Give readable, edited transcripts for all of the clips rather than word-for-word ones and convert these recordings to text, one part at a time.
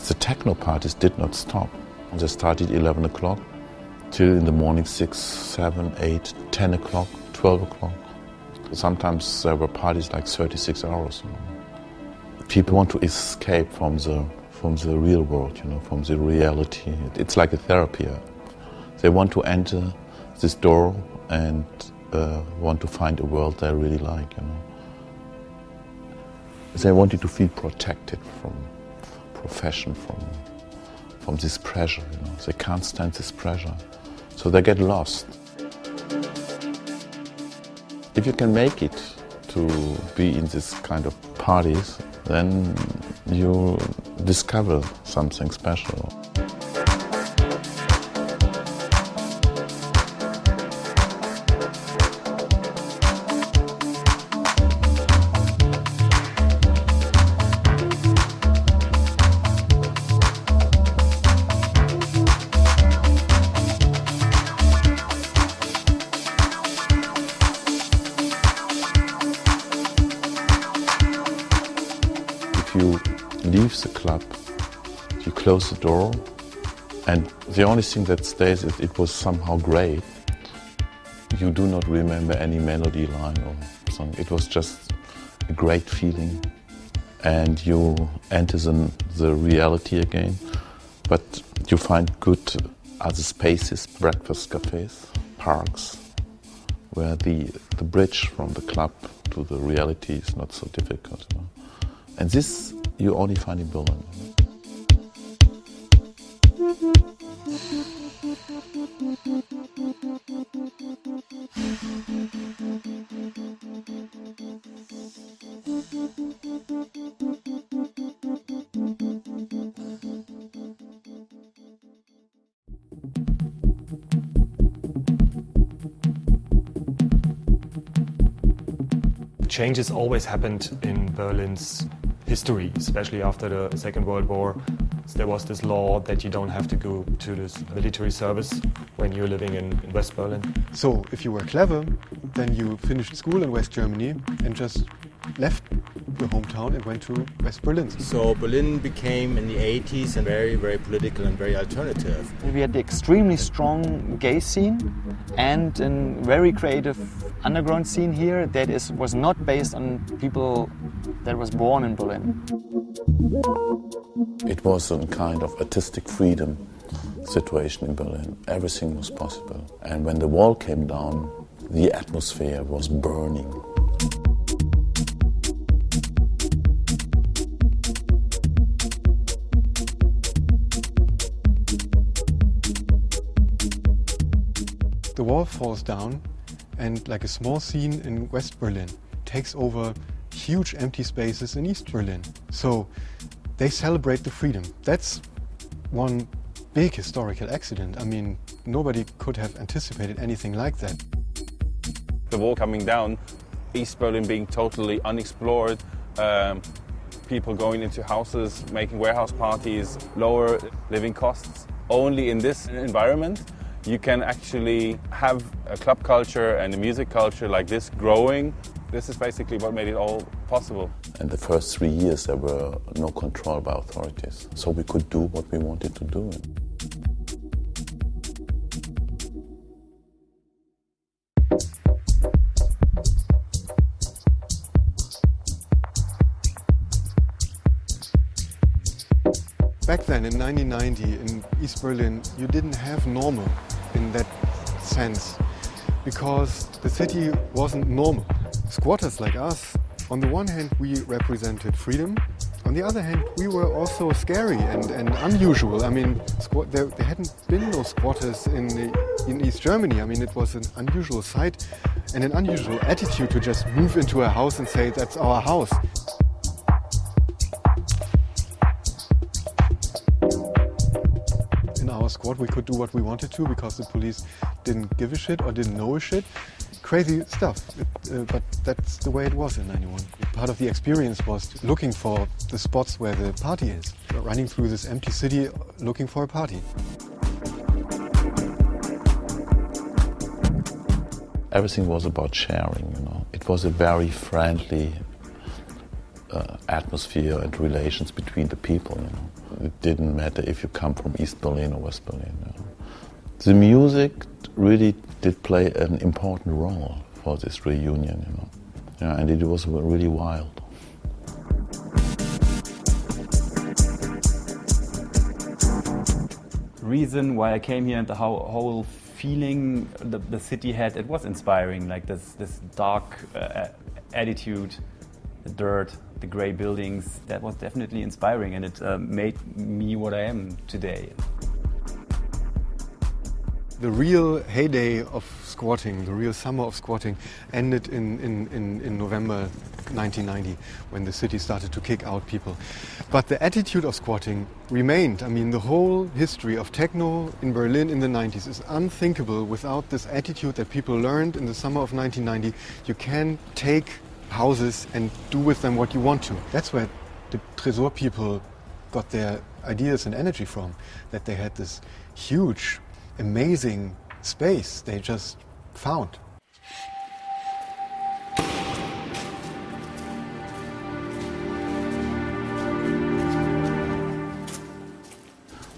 The techno parties did not stop. They started 11 o'clock till in the morning 6, 7, 8, 10 o'clock, 12 o'clock. Sometimes there were parties like 36 hours. People want to escape from the real world, from the reality. It's like a therapy. They want to enter this door and want to find a world they really like. They wanted to feel protected from profession, from this pressure. They can't stand this pressure, so they get lost. If you can make it to be in this kind of parties, then you discover something special. You leave the club, you close the door, and the only thing that stays is it was somehow great. You do not remember any melody line or something. It was just a great feeling, and you enter the reality again. But you find good other spaces, breakfast cafes, parks, where the bridge from the club to the reality is not so difficult. And this you only find in Berlin. Changes always happened in Berlin's history, especially after the Second World War. There was this law that you don't have to go to this military service when you're living in West Berlin. So if you were clever, then you finished school in West Germany and just left your hometown and went to West Berlin. So Berlin became in the 80s and very, very political and very alternative. We had the extremely strong gay scene and a very creative underground scene here that was not based on people that was born in Berlin. It was a kind of artistic freedom situation in Berlin. Everything was possible. And when the wall came down, the atmosphere was burning. The wall falls down and like a small scene in West Berlin takes over huge empty spaces in East Berlin. So they celebrate the freedom. That's one big historical accident. I mean, nobody could have anticipated anything like that. The wall coming down, East Berlin being totally unexplored, people going into houses, making warehouse parties, lower living costs. Only in this environment you can actually have a club culture and a music culture like this growing. This is basically what made it all possible. In the first 3 years there were no control by authorities, so we could do what we wanted to do. Back then in 1990 in East Berlin, you didn't have normal in that sense because the city wasn't normal. Squatters like us, on the one hand we represented freedom, on the other hand we were also scary and unusual. I mean, there hadn't been no squatters in East Germany. I mean, it was an unusual sight and an unusual attitude to just move into a house and say that's our house. In our squad we could do what we wanted to because the police didn't give a shit or didn't know a shit. Crazy stuff, but that's the way it was in 91. Part of the experience was looking for the spots where the party is, running through this empty city looking for a party. Everything was about sharing, you know. It was a very friendly atmosphere and relations between the people. It didn't matter if you come from East Berlin or West Berlin. The music really did play an important role for this reunion. And it was really wild. Reason why I came here and the whole feeling the city had, it was inspiring, like this dark attitude, the dirt, the grey buildings, that was definitely inspiring, and it made me what I am today. The real heyday of squatting, the real summer of squatting, ended in November 1990, when the city started to kick out people. But the attitude of squatting remained. I mean, the whole history of techno in Berlin in the 90s is unthinkable without this attitude that people learned in the summer of 1990. You can take houses and do with them what you want to. That's where the Tresor people got their ideas and energy from, that they had this huge, amazing space they just found.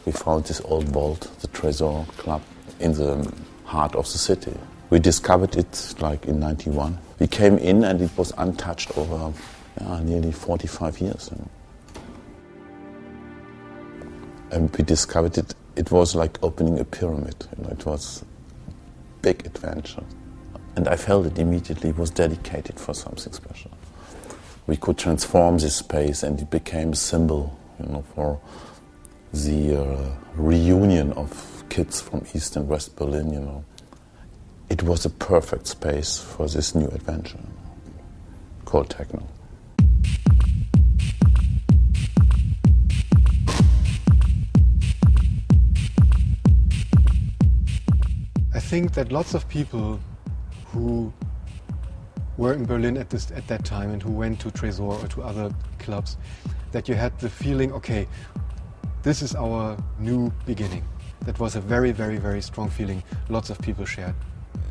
We found this old vault, the Tresor Club, in the heart of the city. We discovered it like in '91. We came in and it was untouched over nearly 45 years. And we discovered it. It was like opening a pyramid. It was a big adventure. And I felt it immediately. It was dedicated for something special. We could transform this space and it became a symbol, for the reunion of kids from East and West Berlin, It was a perfect space for this new adventure called techno. I think that lots of people who were in Berlin at that time and who went to Tresor or to other clubs, that you had the feeling, okay, this is our new beginning. That was a very, very, very strong feeling lots of people shared.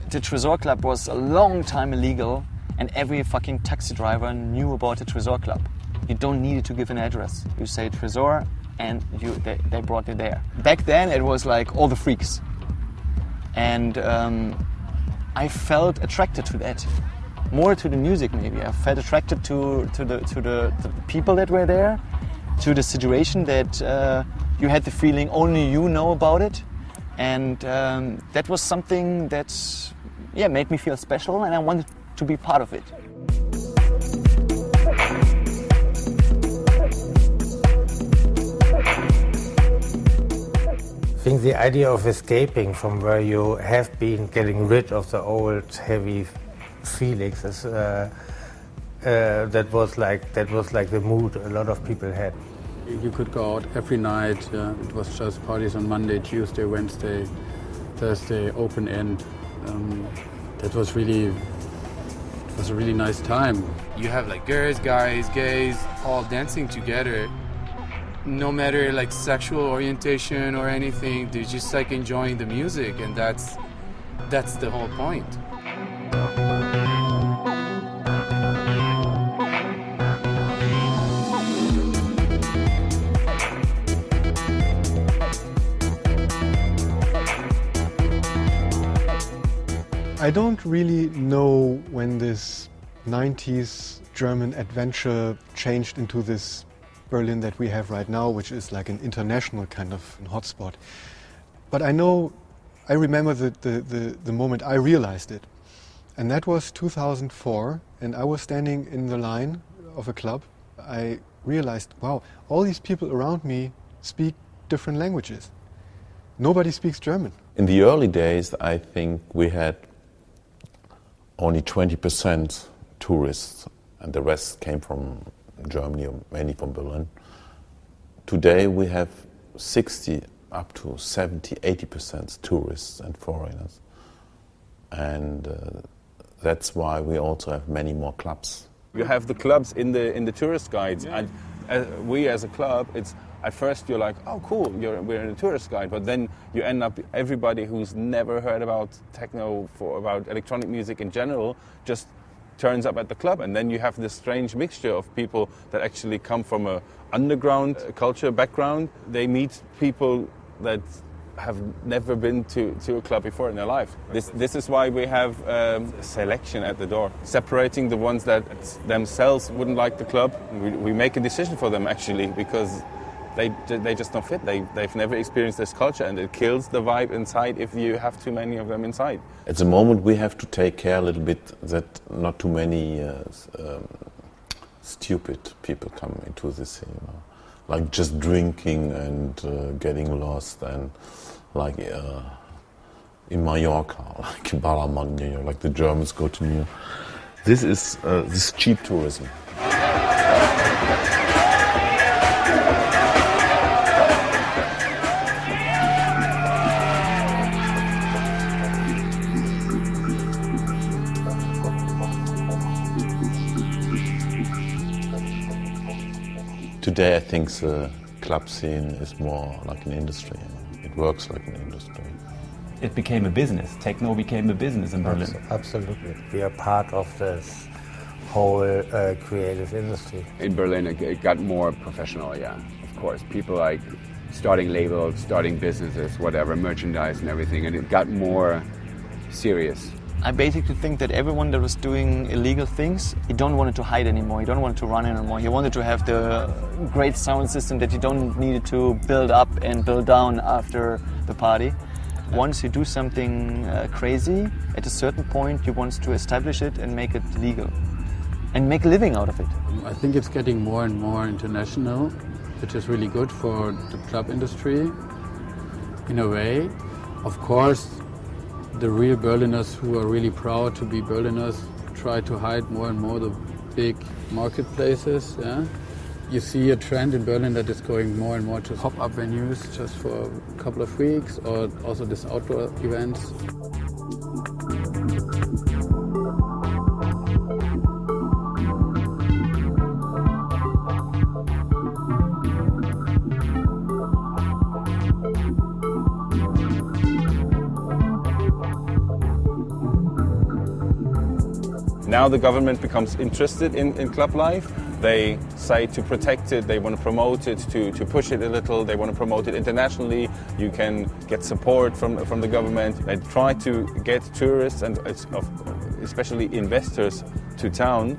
The Tresor Club was a long time illegal, and every fucking taxi driver knew about the Tresor Club. You don't need to give an address. You say Tresor and they brought you there. Back then it was like all the freaks. And I felt attracted to that. More to the music maybe. I felt attracted to the people that were there, to the situation that you had the feeling only you know about it. And that was something that made me feel special, and I wanted to be part of it. I think the idea of escaping from where you have been, getting rid of the old heavy feelings, is, that was like the mood a lot of people had. You could go out every night. It was just parties on Monday, Tuesday, Wednesday, Thursday, open end. That was really, it was a really nice time. You have like girls, guys, gays, all dancing together. No matter like sexual orientation or anything, they're just like enjoying the music, and that's the whole point. I don't really know when this 90s German adventure changed into this Berlin that we have right now, which is like an international kind of hotspot. But I remember the moment I realized it. And that was 2004, and I was standing in the line of a club. I realized, wow, all these people around me speak different languages. Nobody speaks German. In the early days, I think we had only 20% tourists, and the rest came from Germany, or mainly from Berlin. Today we have 60 up to 70, 80% tourists and foreigners. And that's why we also have many more clubs. You have the clubs in the tourist guides, and we as a club, at first you're like, oh cool, we're in a tourist guide, but then you end up, everybody who's never heard about techno, about electronic music in general, just turns up at the club, and then you have this strange mixture of people that actually come from a underground culture background. They meet people that have never been to a club before in their life. This is why we have selection at the door, separating the ones that themselves wouldn't like the club. We make a decision for them actually, because they just don't fit. They've never experienced this culture, and it kills the vibe inside if you have too many of them inside. At the moment we have to take care a little bit that not too many stupid people come into the scene, you know? Like just drinking and getting lost, and like in Mallorca, like in Ballermann, you know, like the Germans go to New York. This is this cheap tourism. Today I think the club scene is more like an industry. You know? It works like an industry. It became a business. Techno became a business in Berlin. Absolutely. We are part of this whole creative industry. In Berlin it got more professional, yeah, of course. People like starting labels, starting businesses, whatever, merchandise and everything, and it got more serious. I basically think that everyone that was doing illegal things, he don't want to hide anymore, he don't want to run anymore. He wanted to have the great sound system that you don't need to build up and build down after the party. Once you do something crazy, at a certain point you want to establish it and make it legal. And make a living out of it. I think it's getting more and more international, which is really good for the club industry, in a way. Of course, the real Berliners who are really proud to be Berliners try to hide more and more the big marketplaces. Yeah? You see a trend in Berlin that is going more and more to pop-up venues just for a couple of weeks, or also these outdoor events. Now the government becomes interested in club life. They say to protect it, they want to promote it, to push it a little, they want to promote it internationally. You can get support from the government. They try to get tourists and especially investors to town,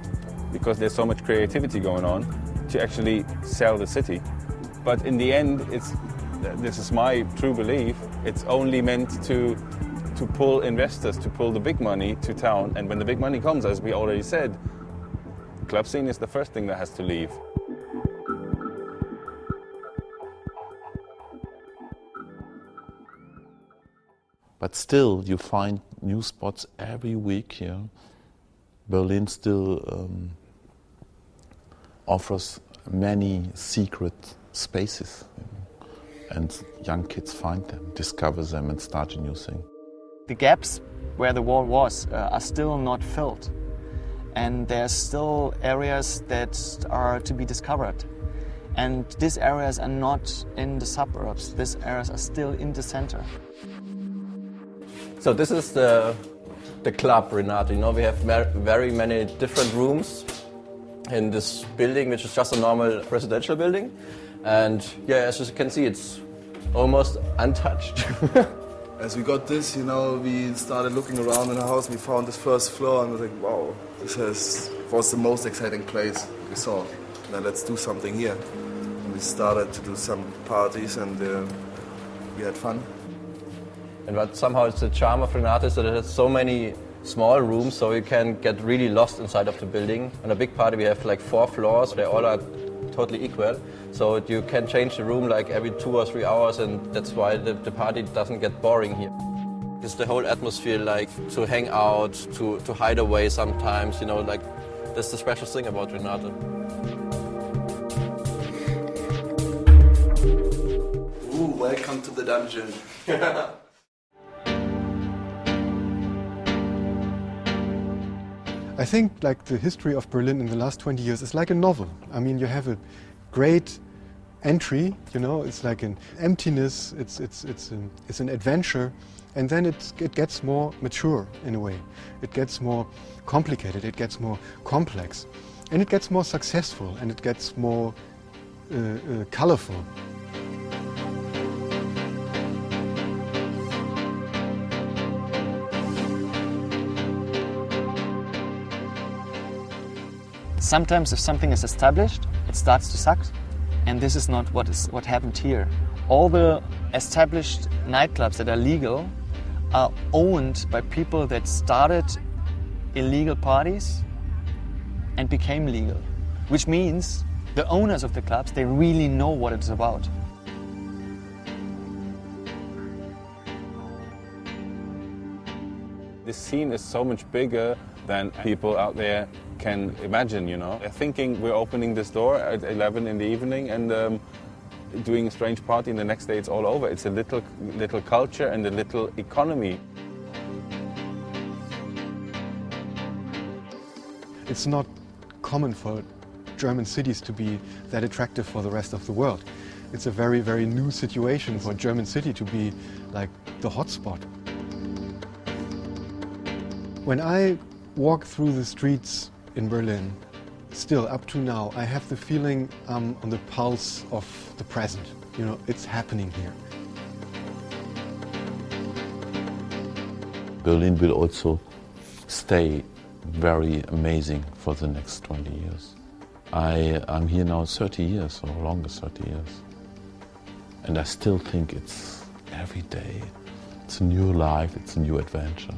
because there's so much creativity going on, to actually sell the city. But in the end, this is my true belief, it's only meant to pull investors, to pull the big money to town. And when the big money comes, as we already said, club scene is the first thing that has to leave. But still, you find new spots every week here. Berlin still offers many secret spaces, you know? And young kids find them, discover them, and start a new thing. The gaps where the wall was are still not filled, and there's still areas that are to be discovered. And these areas are not in the suburbs, these areas are still in the center. So this is the club, Renato. You know, we have very many different rooms in this building, which is just a normal residential building. And yeah, as you can see, it's almost untouched. As we got this, you know, we started looking around in the house. We found this first floor and we were like, wow, this was the most exciting place we saw. Now let's do something here. And we started to do some parties, and we had fun. And what somehow is the charm of Renato is that it has so many small rooms, so you can get really lost inside of the building. On a big party we have like 4 floors, they all are totally equal. So you can change the room like every 2 or 3 hours, and that's why the party doesn't get boring here. It's the whole atmosphere, like to hang out, to hide away sometimes, you know, like that's the special thing about Renato. Ooh, welcome to the dungeon. I think like the history of Berlin in the last 20 years is like a novel. I mean, you have a great entry, you know, it's like an emptiness, it's an adventure, And then it gets more mature in a way. It gets more complicated, it gets more complex, and it gets more successful, and it gets more colorful. Sometimes if something is established, it starts to suck, and this is not what happened here. All the established nightclubs that are legal are owned by people that started illegal parties and became legal, which means the owners of the clubs, they really know what it's about. This scene is so much bigger than people out there can imagine, you know. They're thinking we're opening this door at 11 in the evening and doing a strange party, and the next day it's all over. It's a little culture and a little economy. It's not common for German cities to be that attractive for the rest of the world. It's a very, very new situation for a German city to be like the hotspot. When I walk through the streets in Berlin, still up to now, I have the feeling on the pulse of the present. You know, it's happening here. Berlin will also stay very amazing for the next 20 years. I'm here now 30 years, or longer 30 years. And I still think it's every day. It's a new life, it's a new adventure.